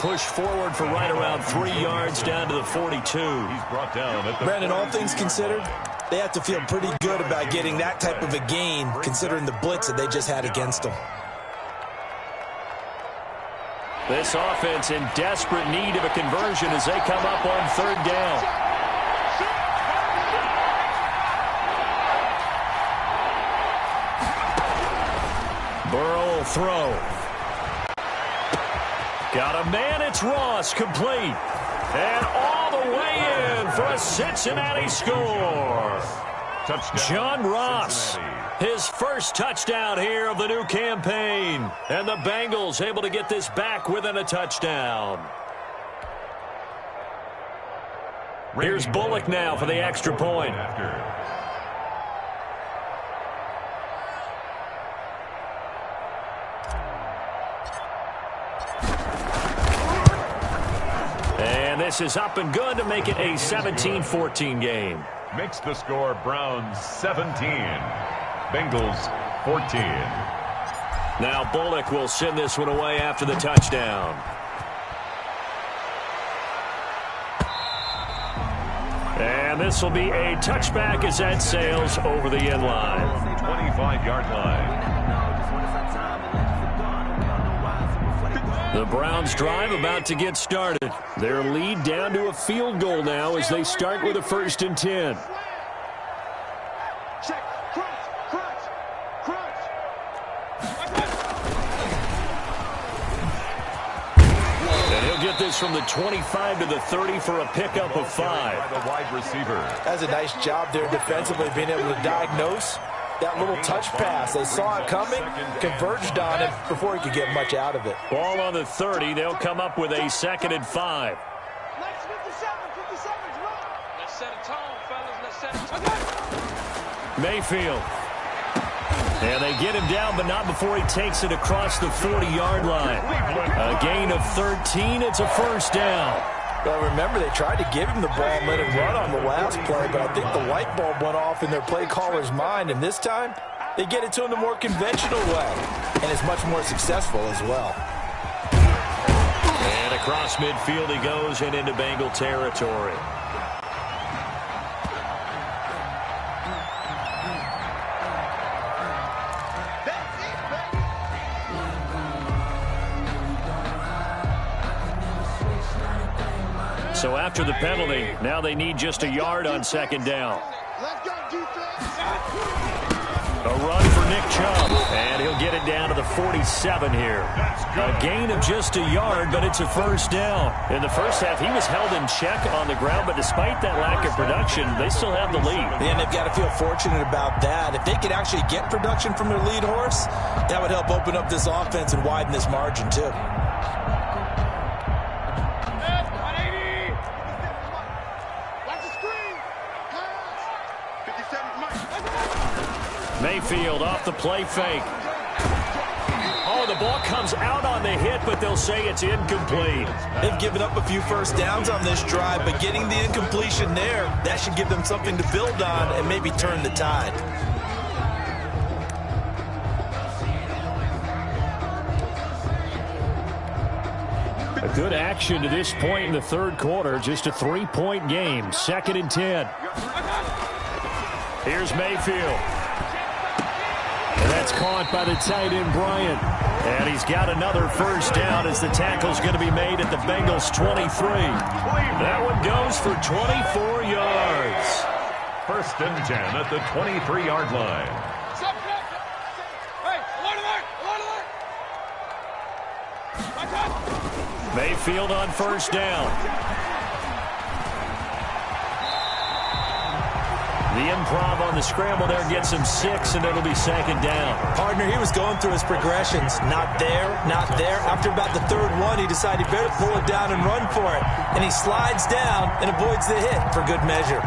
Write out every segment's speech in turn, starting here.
push forward for right around 3 yards down to the 42. He's brought down at the Brandon, all things considered, they have to feel pretty good about getting that type of a gain, considering the blitz that they just had against them. This offense in desperate need of a conversion as they come up on 3rd down. Burrow will throw. Got a man, it's Ross, complete. And all the way in for a Cincinnati score. touchdown. John Ross, Cincinnati. his first touchdown here of the new campaign. And the Bengals able to get this back within a touchdown. Here's Bullock now for the extra point. And this is up and good to make it a 17-14 game. Makes the score Browns 17, Bengals 14. Now Bullock will send this one away after the touchdown. And this will be a touchback as that sails over the end line. 25-yard line. The Browns drive about to get started. Their lead down to a field goal now as they start with a 1st and 10. And he'll get this from the 25 to the 30 for a pickup of 5. By the wide receiver. That's a nice job there defensively, being able to diagnose that little touch pass. They saw it coming, converged on it before he could get much out of it. Ball on the 30. They'll come up with a 2nd and 5. Let's set a tone, fellas. Let's set a tone. Mayfield. And they get him down, but not before he takes it across the 40-yard line. A gain of 13. It's a 1st down. Well, remember, they tried to give him the ball and let him run on the last play, but I think the light bulb went off in their play caller's mind, and this time they get it to him the more conventional way, and it's much more successful as well. And across midfield he goes and into Bengal territory. So after the penalty, now they need just a yard on 2nd down. A run for Nick Chubb, and he'll get it down to the 47 here. A gain of just a yard, but it's a 1st down. In the first half, he was held in check on the ground, but despite that lack of production, they still have the lead. And they've got to feel fortunate about that. If they could actually get production from their lead horse, that would help open up this offense and widen this margin too. Mayfield off the play fake. Oh, the ball comes out on the hit, but they'll say it's incomplete. They've given up a few 1st downs on this drive, but getting the incompletion there, that should give them something to build on and maybe turn the tide. A good action to this point in the 3rd quarter. Just a 3-point game. 2nd and 10. Here's Mayfield. And that's caught by the tight end, Bryant. And he's got another 1st down as the tackle's going to be made at the Bengals 23. That one goes for 24 yards. 1st and 10 at the 23-yard line. Mayfield on 1st down. The improv on the scramble there gets him 6, and it'll be 2nd down. Partner, he was going through his progressions. Not there, not there. After about the 3rd one, he decided he better pull it down and run for it. And he slides down and avoids the hit for good measure.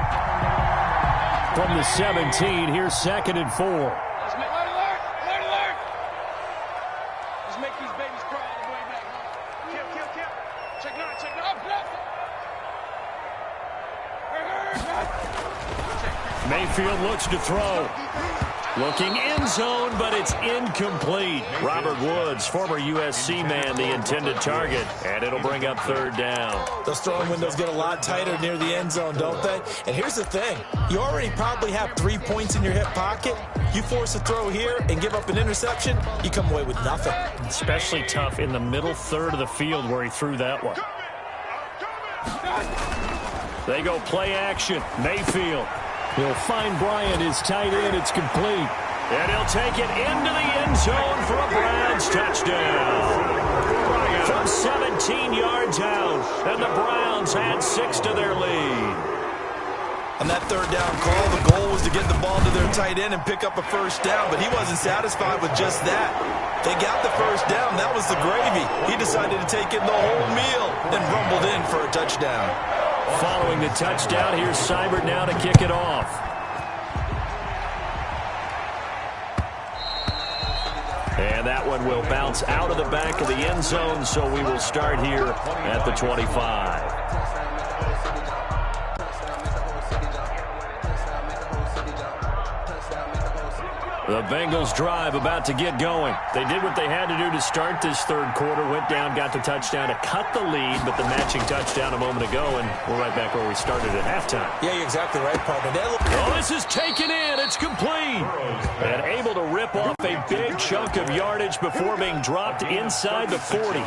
From the 17, here's 2nd and 4. Let's make these babies crawl all the way back. Kill. Check nine. Mayfield looks to throw. Looking end zone, but it's incomplete. Robert Woods, former USC man, the intended target, and it'll bring up third down. Those throwing windows get a lot tighter near the end zone, don't they? And here's the thing. You already probably have 3 points in your hip pocket. You force a throw here and give up an interception, you come away with nothing. Especially tough in the middle third of the field where he threw that one. They go play action. Mayfield. He'll find Bryant, his tight end. It's complete. And he'll take it into the end zone for a Browns touchdown. From 17 yards out. And the Browns add 6 to their lead. On that third down call, the goal was to get the ball to their tight end and pick up a first down, but he wasn't satisfied with just that. They got the first down. That was the gravy. He decided to take in the whole meal and rumbled in for a touchdown. Following the touchdown, here's Seibert now to kick it off. And that one will bounce out of the back of the end zone, so we will start here at the 25. The Bengals drive about to get going. They did what they had to do to start this third quarter, went down, got the touchdown to cut the lead, but the matching touchdown a moment ago, and we're right back where we started at halftime. Yeah, you're exactly right, partner. Oh, this is taken in. It's complete. And able to rip off a big chunk of yardage before being dropped inside the 40.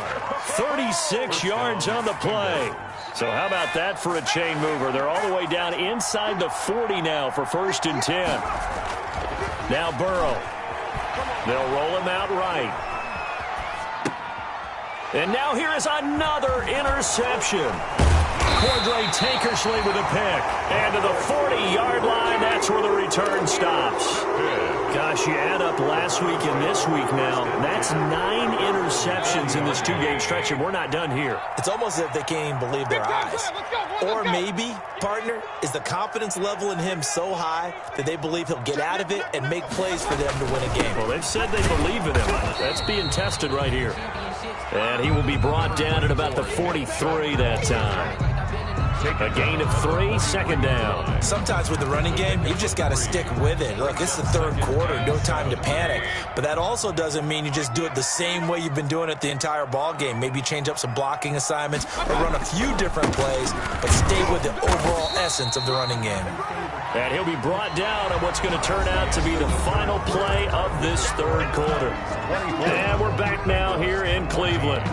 36 yards on the play. So how about that for a chain mover? They're all the way down inside the 40 now for 1st and 10. Now Burrow. They'll roll him out right. And now here is another interception. Cordray Tankersley with a pick. And to the 40-yard line, that's where the return stops. Gosh, you add up last week and this week now. That's 9 interceptions in this 2-game stretch, and we're not done here. It's almost as if they can't even believe their eyes. Or maybe, partner, is the confidence level in him so high that they believe he'll get out of it and make plays for them to win a game. Well, they've said they believe in him. That's being tested right here. And he will be brought down at about the 43 that time. A gain of 3, 2nd down. Sometimes with the running game, you've just got to stick with it. Look, it's the third quarter, no time to panic. But that also doesn't mean you just do it the same way you've been doing it the entire ball game. Maybe change up some blocking assignments or run a few different plays, but stay with the overall essence of the running game. And he'll be brought down on what's going to turn out to be the final play of this third quarter. And we're back now here in Cleveland.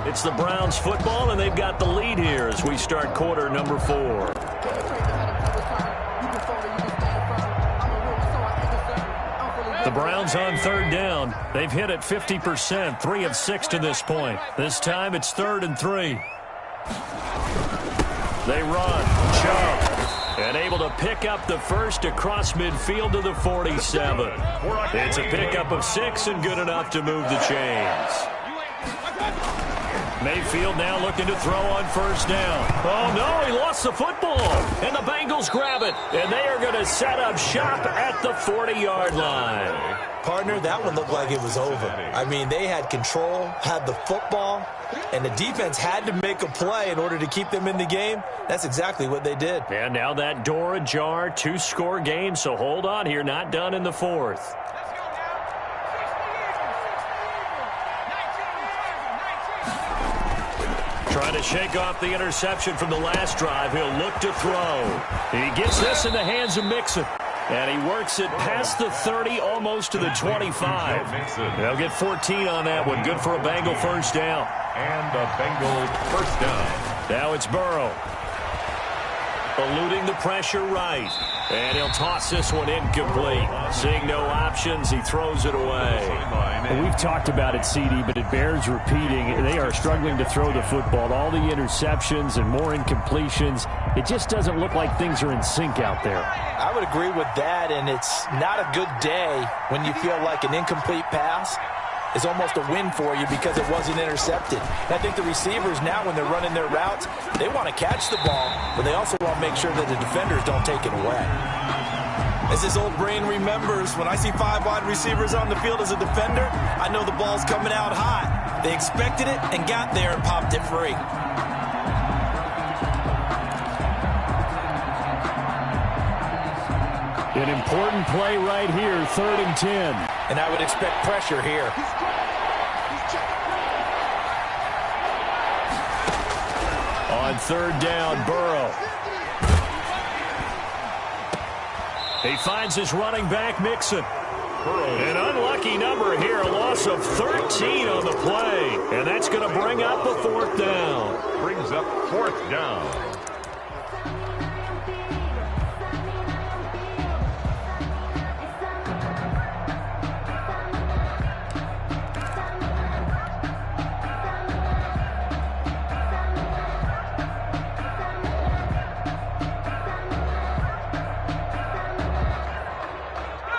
It's the Browns football, and they've got the lead here as we start quarter number 4. The Browns on third down. They've hit it 50%, 3 of 6 to this point. This time it's 3rd and 3. They run. Chubb. And able to pick up the first across midfield to the 47. It's a pickup of 6 and good enough to move the chains. Mayfield now looking to throw on 1st down. Oh, no, he lost the football. And the Bengals grab it. And they are going to set up shop at the 40-yard line. Partner, that one looked like it was over. I mean, they had control, had the football, and the defense had to make a play in order to keep them in the game. That's exactly what they did. And now that door ajar, 2-score game, so hold on here, not done in the 4th. Trying to shake off the interception from the last drive. He'll look to throw. He gets this in the hands of Mixon. And he works it past the 30, almost to the 25. They'll get 14 on that one. Good for a Bengal 1st down. And a Bengal 1st down. Now it's Burrow. Eluding the pressure right. And he'll toss this one incomplete. Seeing no options, he throws it away. Well, we've talked about it, CD, but it bears repeating. They are struggling to throw the football. All the interceptions and more incompletions. It just doesn't look like things are in sync out there. I would agree with that, and it's not a good day when you feel like an incomplete pass is almost a win for you because it wasn't intercepted. And I think the receivers now, when they're running their routes, they want to catch the ball, but they also want to make sure that the defenders don't take it away. As this old brain remembers, when I see 5 wide receivers on the field as a defender, I know the ball's coming out hot. They expected it and got there and popped it free. An important play right here, 3rd and 10. And I would expect pressure here. On 3rd down, Burrow. He finds his running back, Mixon. An unlucky number here, a loss of 13 on the play. And that's going to bring up a 4th down. Brings up 4th down.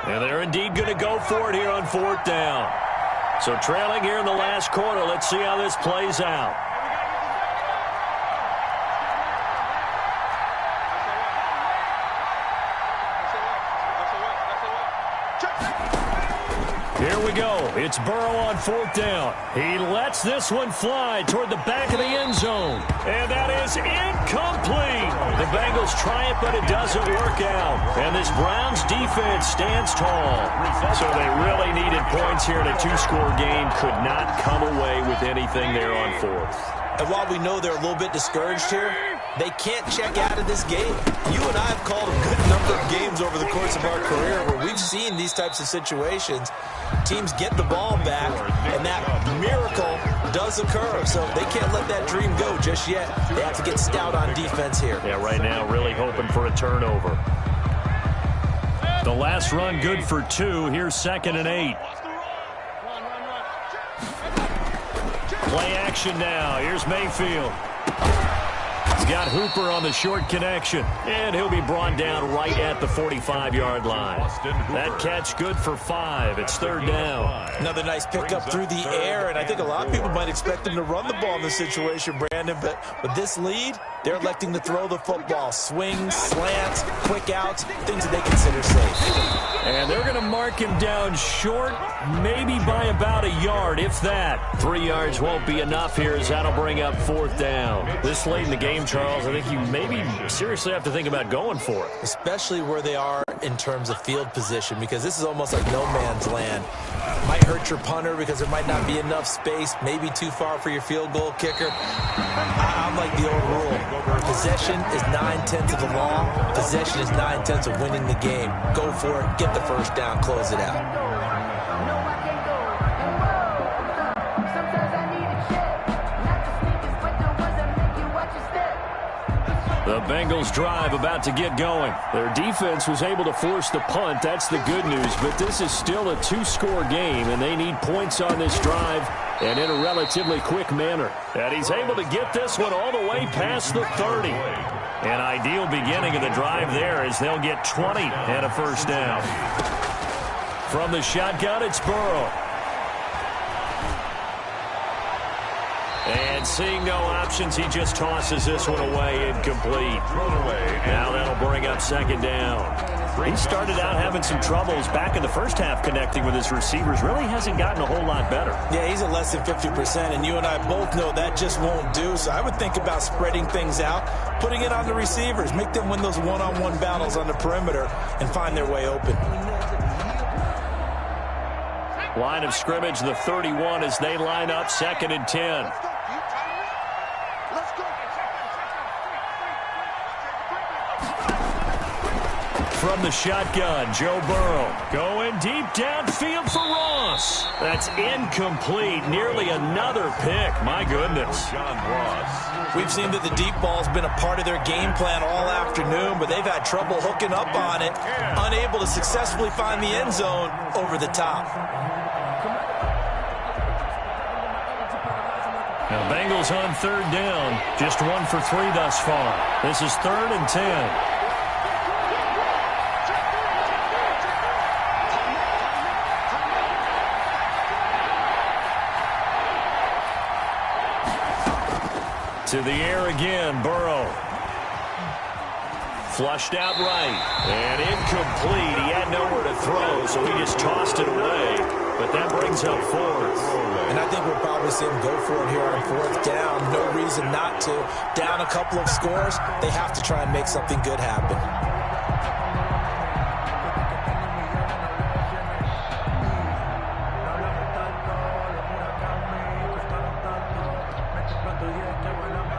And they're indeed going to go for it here on 4th down. So trailing here in the last quarter. Let's see how this plays out. Here we go. It's Burrow on 4th down. He lets this one fly toward the back of the end zone. And that is incomplete. The Bengals try it, but it doesn't work out. And this Browns defense stands tall. So they really needed points here in a 2-score game. Could not come away with anything there on 4th. And while we know they're a little bit discouraged here, they can't check out of this game. You and I have called a good number of games over the course of our career where we've seen these types of situations. Teams get the ball back, and that miracle does occur. So they can't let that dream go just yet. They have to get stout on defense here. Yeah, right now really hoping for a turnover. The last run good for 2. Here's 2nd and 8. Play action now. Here's Mayfield. He's got Hooper on the short connection, and he'll be brought down right at the 45-yard line. That catch good for 5. It's 3rd down. Another nice pickup through the air, and I think a lot of people might expect them to run the ball in this situation, Brandon, but with this lead, they're electing to throw the football. Swings, slants, quick outs, things that they consider safe. And they're going to mark him down short, maybe by about a yard, if that. 3 yards won't be enough here, as that'll bring up 4th down. This late in the game, Charles, I think you maybe seriously have to think about going for it. Especially where they are in terms of field position, because this is almost like no man's land. Might hurt your punter because there might not be enough space, maybe too far for your field goal kicker. I'm like the old rule. Possession is 9/10 of the law. Possession is 9/10 of winning the game. Go for it, get the first down, close it out. The Bengals drive about to get going. Their defense was able to force the punt. That's the good news. But this is still a 2-score game, and they need points on this drive and in a relatively quick manner. And he's able to get this one all the way past the 30. An ideal beginning of the drive there as they'll get 20 and a first down. From the shotgun, it's Burrow. And seeing no options, he just tosses this one away, incomplete. Now that'll bring up 2nd down. He started out having some troubles back in the first half connecting with his receivers. Really hasn't gotten a whole lot better. Yeah, he's at less than 50%, and you and I both know that just won't do. So I would think about spreading things out, putting it on the receivers, make them win those one-on-one battles on the perimeter, and find their way open. Line of scrimmage, the 31, as they line up 2nd and 10. From the shotgun, Joe Burrow going deep downfield for Ross. That's incomplete. Nearly another pick. My goodness. John Ross. We've seen that the deep ball's been a part of their game plan all afternoon, but they've had trouble hooking up on it, unable to successfully find the end zone over the top. Now, Bengals on 3rd down. Just 1 for 3 thus far. This is 3rd and 10. To the air again, Burrow. Flushed out right. And incomplete. He had nowhere to throw, so he just tossed it away. But that brings up 4th. And I think we'll probably see him go for it here on 4th down. No reason not to. Down a couple of scores, they have to try and make something good happen.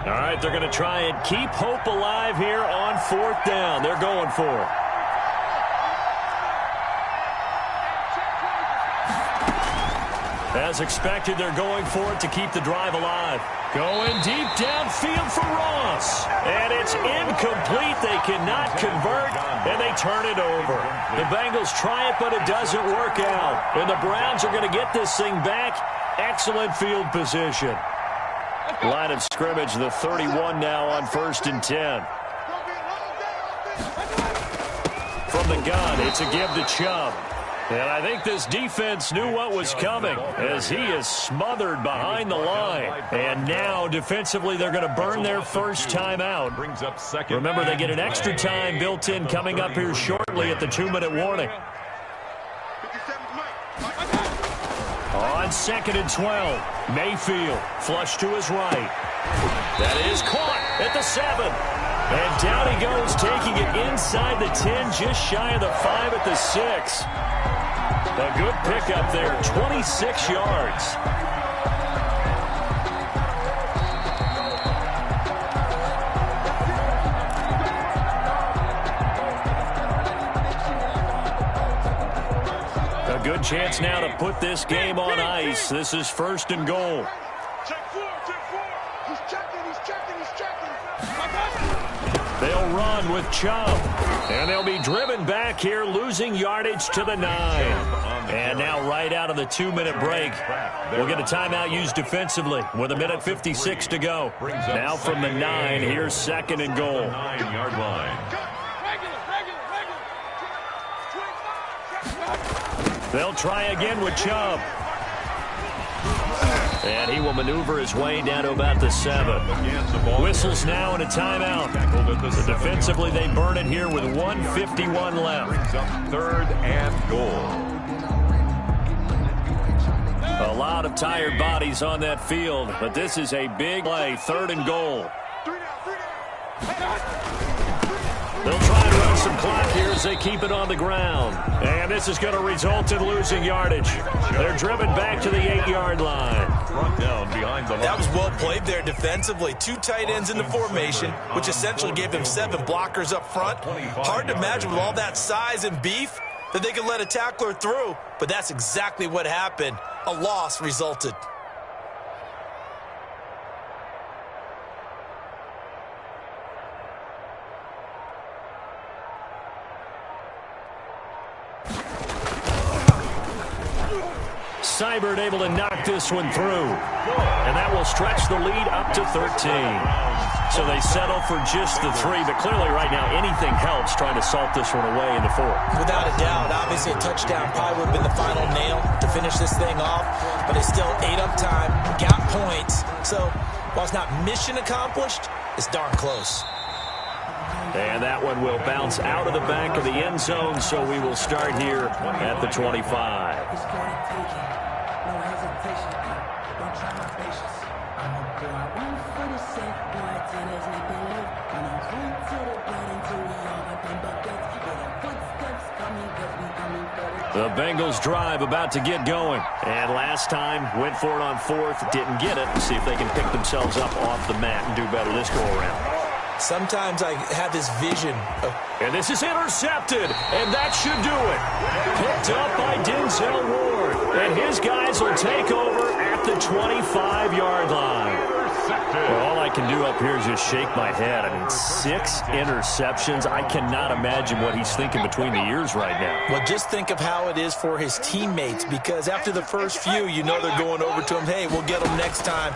All right, they're going to try and keep hope alive here on 4th down. They're going for it. As expected, they're going for it to keep the drive alive. Going deep downfield for Ross. And it's incomplete. They cannot convert, and they turn it over. The Bengals try it, but it doesn't work out. And the Browns are going to get this thing back. Excellent field position. Line of scrimmage, the 31 now on 1st and 10. From the gun, it's a give to Chubb. And I think this defense knew what was coming as he is smothered behind the line. And now, defensively, they're going to burn their first time out. Remember, they get an extra time built in coming up here shortly at the 2-minute warning. On 2nd and 12, Mayfield, flush to his right. That is caught at the 7. And down he goes, taking it inside the 10, just shy of the 5 at the 6. A good pickup there, 26 yards. A good chance now to put this game on ice. This is 1st and goal. They'll run with Chubb. And they'll be driven back here, losing yardage to the 9. And now right out of the 2-minute break, we'll get a timeout used defensively with 1:56 to go. Now from the 9, here's 2nd and goal. 9-yard line. They'll try again with Chubb. And he will maneuver his way down to about the 7. Whistles now and a timeout. So defensively, they burn it here with 1:51 left. 3rd and goal. A lot of tired bodies on that field, but this is a big play, 3rd and goal. They'll try and run some clock here as they keep it on the ground. And this is going to result in losing yardage. They're driven back to the 8-yard line. Down behind the line. That was well played there defensively. 2 tight ends in the formation, which essentially gave them 7 blockers up front. Hard to imagine with all that size and beef that they could let a tackler through, but that's exactly what happened. A loss resulted. Seibert able to knock this one through. And that will stretch the lead up to 13. So they settle for just the 3, but clearly right now anything helps trying to salt this one away in the 4th. Without a doubt, obviously a touchdown probably would have been the final nail to finish this thing off, but it's still 8 up time, got points. So while it's not mission accomplished, it's darn close. And that one will bounce out of the back of the end zone, so we will start here at the 25. The Bengals drive about to get going. And last time, went for it on 4th, didn't get it. See if they can pick themselves up off the mat and do better this go-around. Sometimes I have this vision of... And this is intercepted, and that should do it. Picked up by Denzel Ward. And his guys will take over at the 25-yard line. Well, all I can do up here is just shake my head. I mean, 6 interceptions. I cannot imagine what he's thinking between the ears right now. Well, just think of how it is for his teammates, because after the first few, you know they're going over to him, hey, we'll get them next time.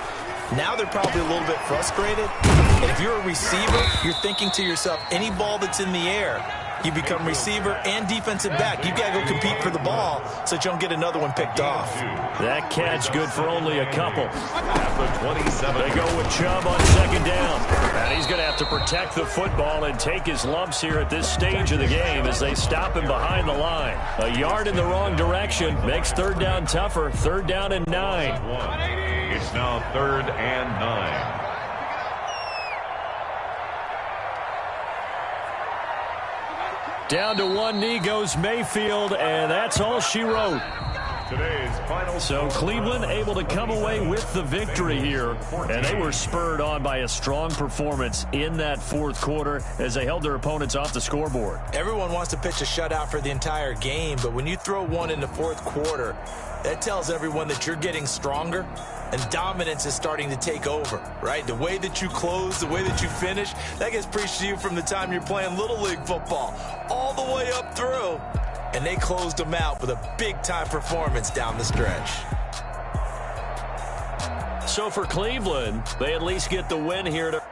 Now they're probably a little bit frustrated. And if you're a receiver, you're thinking to yourself, any ball that's in the air, you become receiver and defensive back. You've got to go compete for the ball so that you don't get another one picked off. That catch good for only a couple. At the 27. They go with Chubb on 2nd down. And he's going to have to protect the football and take his lumps here at this stage of the game as they stop him behind the line. A yard in the wrong direction makes 3rd down tougher. 3rd down and 9. It's now 3rd and 9. Down to one knee goes Mayfield, and that's all she wrote. Today's final So score. Cleveland able to come away with the victory here, and they were spurred on by a strong performance in that fourth quarter as they held their opponents off the scoreboard. Everyone wants to pitch a shutout for the entire game, but when you throw one in the fourth quarter, that tells everyone that you're getting stronger and dominance is starting to take over, right? The way that you close, the way that you finish, that gets preached to you from the time you're playing Little League football all the way up through. And they closed them out with a big-time performance down the stretch. So for Cleveland, they at least get the win here to